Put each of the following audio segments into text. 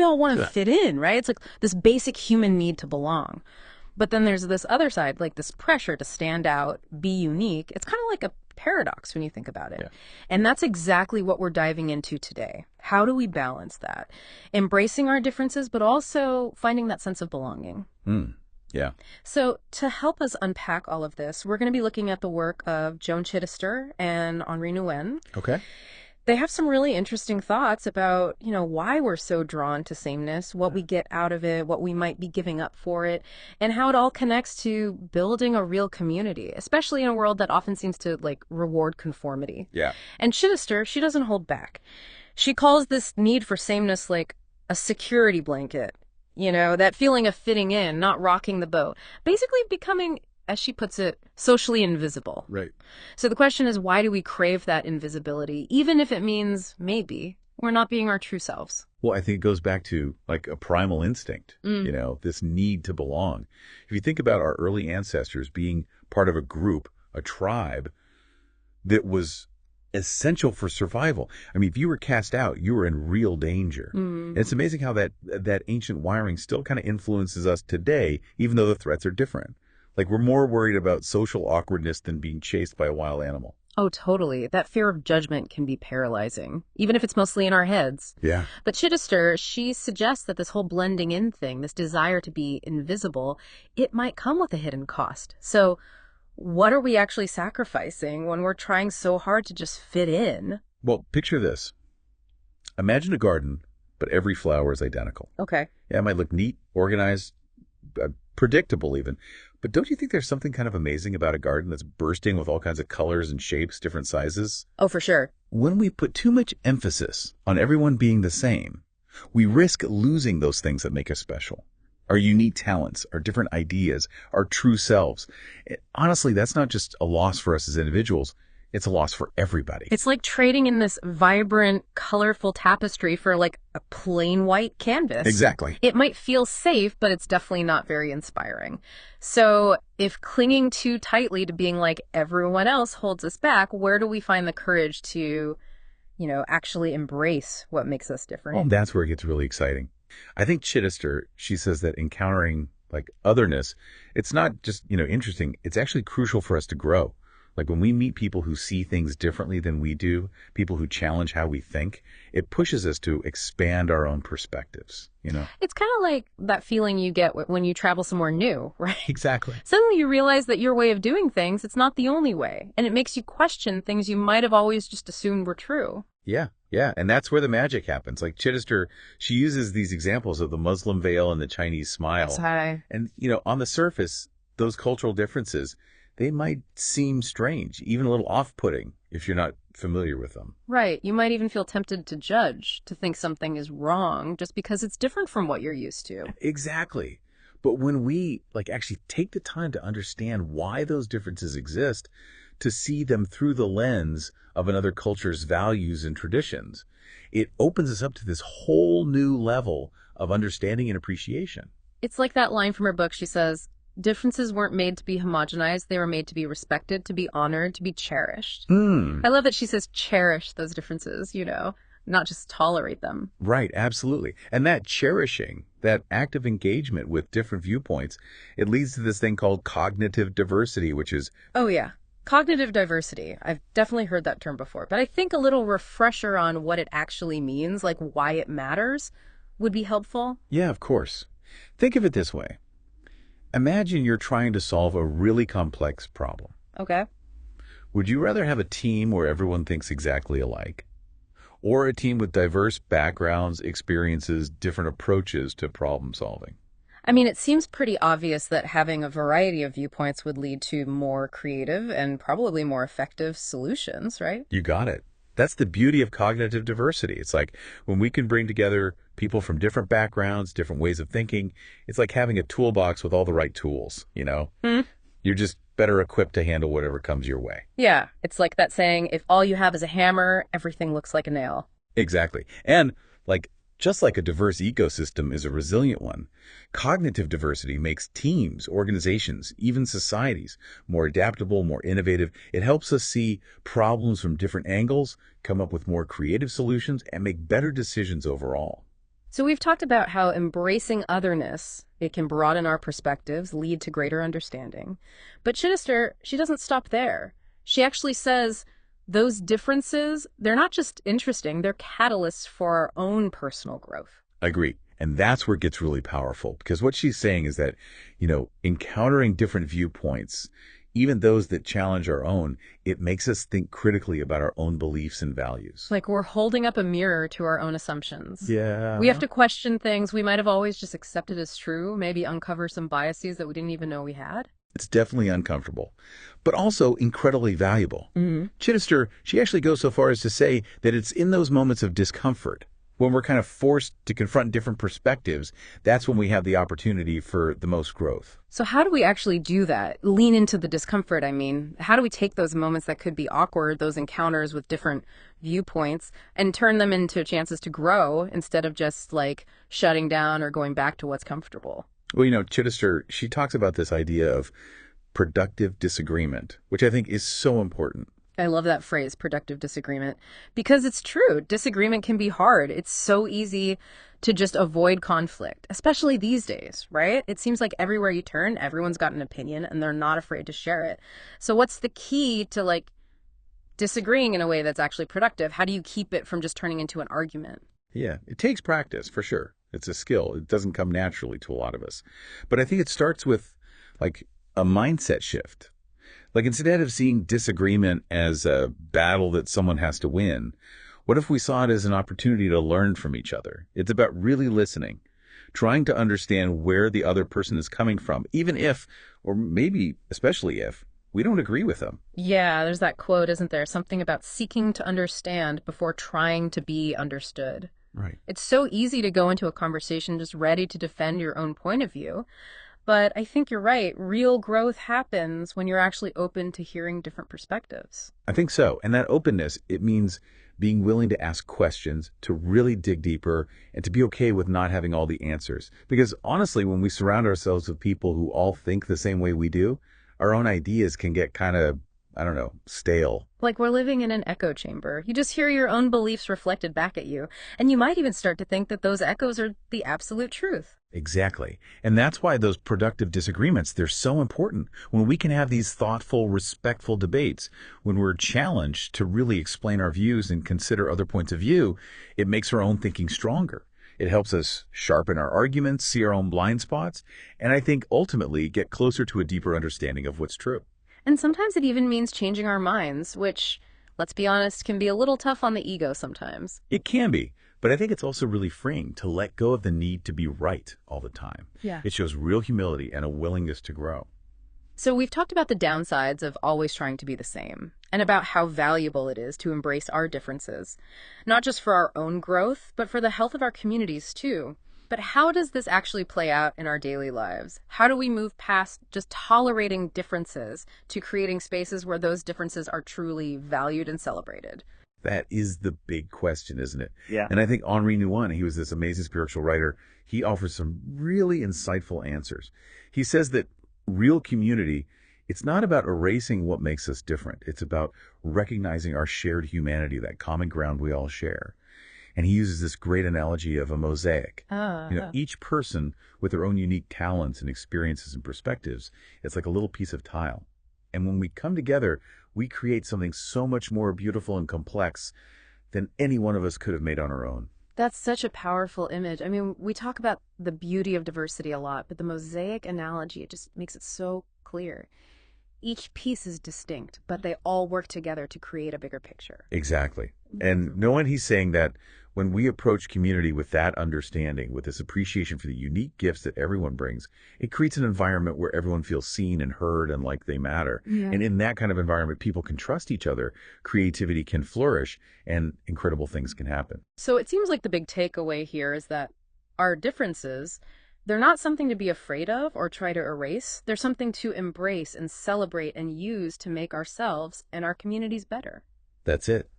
we all want to fit in, right? It's like this basic human need to belong. But then there's this other side, like this pressure to stand out, be unique. It's kind of like a paradox when you think about it. Yeah. And that's exactly what we're diving into today. How do we balance that? Embracing our differences, but also finding that sense of belonging. Yeah. So to help us unpack all of this, we're going to be looking at the work of Joan Chittister and Henri Nouwen. Okay. They have some really interesting thoughts about, why we're so drawn to sameness, what we get out of it, what we might be giving up for it, and how it all connects to building a real community, especially in a world that often seems to reward conformity. Yeah. And Chittister, she doesn't hold back. She calls this need for sameness like a security blanket, that feeling of fitting in, not rocking the boat, basically becoming, as she puts it, socially invisible. Right. So the question is, why do we crave that invisibility, even if it means maybe we're not being our true selves? Well, I think it goes back to like a primal instinct, this need to belong. If you think about our early ancestors being part of a group, a tribe that was essential for survival. I mean, if you were cast out, you were in real danger. And it's amazing how that ancient wiring still kind of influences us today, even though the threats are different. Like, we're more worried about social awkwardness than being chased by a wild animal. Oh, totally. That fear of judgment can be paralyzing, even if it's mostly in our heads. Yeah. But Chittister, she suggests that this whole blending in thing, this desire to be invisible, it might come with a hidden cost. So what are we actually sacrificing when we're trying so hard to just fit in? Well, picture this. Imagine a garden, but every flower is identical. Okay. Yeah, it might look neat, organized, predictable even. But don't you think there's something kind of amazing about a garden that's bursting with all kinds of colors and shapes, different sizes? Oh, for sure. When we put too much emphasis on everyone being the same, we risk losing those things that make us special. Our unique talents, our different ideas, our true selves. Honestly, that's not just a loss for us as individuals. It's a loss for everybody. It's like trading in this vibrant, colorful tapestry for a plain white canvas. Exactly. It might feel safe, but it's definitely not very inspiring. So if clinging too tightly to being like everyone else holds us back, where do we find the courage to, actually embrace what makes us different? Well, that's where it gets really exciting. I think Chittister, she says that encountering otherness, it's not just, interesting. It's actually crucial for us to grow. Like when we meet people who see things differently than we do, people who challenge how we think, it pushes us to expand our own perspectives, It's kind of like that feeling you get when you travel somewhere new, right? Exactly. Suddenly you realize that your way of doing things, it's not the only way. And it makes you question things you might have always just assumed were true. Yeah. Yeah. And that's where the magic happens. Like Chittister, she uses these examples of the Muslim veil and the Chinese smile. That's high. And, on the surface, those cultural differences, they might seem strange, even a little off-putting if you're not familiar with them. Right. You might even feel tempted to judge, to think something is wrong just because it's different from what you're used to. Exactly. But when we actually take the time to understand why those differences exist, to see them through the lens of another culture's values and traditions, it opens us up to this whole new level of understanding and appreciation. It's like that line from her book. She says, differences weren't made to be homogenized. They were made to be respected, to be honored, to be cherished. I love that she says cherish those differences, not just tolerate them. Right, absolutely. And that cherishing, that active engagement with different viewpoints, it leads to this thing called cognitive diversity, which is... Oh, yeah. Cognitive diversity. I've definitely heard that term before, but I think a little refresher on what it actually means, like why it matters, would be helpful. Yeah, of course. Think of it this way. Imagine you're trying to solve a really complex problem. Okay. Would you rather have a team where everyone thinks exactly alike? Or a team with diverse backgrounds, experiences, different approaches to problem solving? I mean, it seems pretty obvious that having a variety of viewpoints would lead to more creative and probably more effective solutions, right? You got it. That's the beauty of cognitive diversity. It's like when we can bring together people from different backgrounds, different ways of thinking, it's like having a toolbox with all the right tools, You're just better equipped to handle whatever comes your way. Yeah, it's like that saying, if all you have is a hammer, everything looks like a nail. Exactly. And just like a diverse ecosystem is a resilient one, cognitive diversity makes teams, organizations, even societies more adaptable, more innovative. It helps us see problems from different angles, come up with more creative solutions, and make better decisions overall. So we've talked about how embracing otherness, it can broaden our perspectives, lead to greater understanding. But Chittister, she doesn't stop there. She actually says those differences, they're not just interesting, they're catalysts for our own personal growth. I agree. And that's where it gets really powerful because what she's saying is that, encountering different viewpoints, even those that challenge our own, it makes us think critically about our own beliefs and values. Like we're holding up a mirror to our own assumptions. Yeah. We have to question things we might have always just accepted as true, maybe uncover some biases that we didn't even know we had. It's definitely uncomfortable, but also incredibly valuable. Chittister, she actually goes so far as to say that it's in those moments of discomfort, when we're kind of forced to confront different perspectives, that's when we have the opportunity for the most growth. So how do we actually do that? Lean into the discomfort, I mean. How do we take those moments that could be awkward, those encounters with different viewpoints, and turn them into chances to grow instead of just like shutting down or going back to what's comfortable? Well, Chittister, she talks about this idea of productive disagreement, which I think is so important. I love that phrase, productive disagreement, because it's true. Disagreement can be hard. It's so easy to just avoid conflict, especially these days, right? It seems like everywhere you turn, everyone's got an opinion and they're not afraid to share it. So what's the key to like disagreeing in a way that's actually productive? How do you keep it from just turning into an argument? Yeah, it takes practice for sure. It's a skill. It doesn't come naturally to a lot of us. But I think it starts with like a mindset shift. Like instead of seeing disagreement as a battle that someone has to win, what if we saw it as an opportunity to learn from each other? It's about really listening, trying to understand where the other person is coming from, even if, or maybe especially if, we don't agree with them. Yeah, there's that quote, isn't there? Something about seeking to understand before trying to be understood. Right. It's so easy to go into a conversation just ready to defend your own point of view. But I think you're right. Real growth happens when you're actually open to hearing different perspectives. I think so. And that openness, it means being willing to ask questions, to really dig deeper, and to be okay with not having all the answers. Because honestly, when we surround ourselves with people who all think the same way we do, our own ideas can get kind of, I don't know, stale. Like we're living in an echo chamber. You just hear your own beliefs reflected back at you, and you might even start to think that those echoes are the absolute truth. Exactly. And that's why those productive disagreements, they're so important. When we can have these thoughtful, respectful debates, when we're challenged to really explain our views and consider other points of view, it makes our own thinking stronger. It helps us sharpen our arguments, see our own blind spots, and I think ultimately get closer to a deeper understanding of what's true. And sometimes it even means changing our minds, which, let's be honest, can be a little tough on the ego sometimes. It can be. But I think it's also really freeing to let go of the need to be right all the time. Yeah. It shows real humility and a willingness to grow. So we've talked about the downsides of always trying to be the same, and about how valuable it is to embrace our differences, not just for our own growth, but for the health of our communities too. But how does this actually play out in our daily lives? How do we move past just tolerating differences to creating spaces where those differences are truly valued and celebrated? That is the big question, isn't it? Yeah. And I think Henri Nouwen, he was this amazing spiritual writer, he offers some really insightful answers. He says that real community, it's not about erasing what makes us different. It's about recognizing our shared humanity, that common ground we all share. And he uses this great analogy of a mosaic. Each person with their own unique talents and experiences and perspectives, it's like a little piece of tile. And when we come together, we create something so much more beautiful and complex than any one of us could have made on our own. That's such a powerful image. I mean, we talk about the beauty of diversity a lot, but the mosaic analogy, it just makes it so clear. Each piece is distinct, but they all work together to create a bigger picture. Exactly. And knowing he's saying that when we approach community with that understanding, with this appreciation for the unique gifts that everyone brings, it creates an environment where everyone feels seen and heard and like they matter. Yeah. And in that kind of environment, people can trust each other, creativity can flourish, and incredible things can happen. So it seems like the big takeaway here is that our differences, they're not something to be afraid of or try to erase. They're something to embrace and celebrate and use to make ourselves and our communities better. That's it.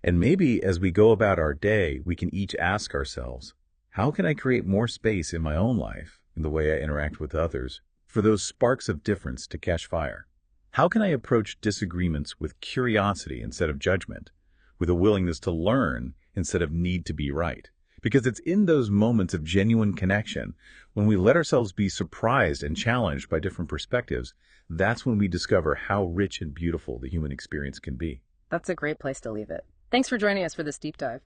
And maybe as we go about our day, we can each ask ourselves, how can I create more space in my own life, in the way I interact with others, for those sparks of difference to catch fire? How can I approach disagreements with curiosity instead of judgment, with a willingness to learn instead of need to be right? Because it's in those moments of genuine connection, when we let ourselves be surprised and challenged by different perspectives, that's when we discover how rich and beautiful the human experience can be. That's a great place to leave it. Thanks for joining us for this deep dive.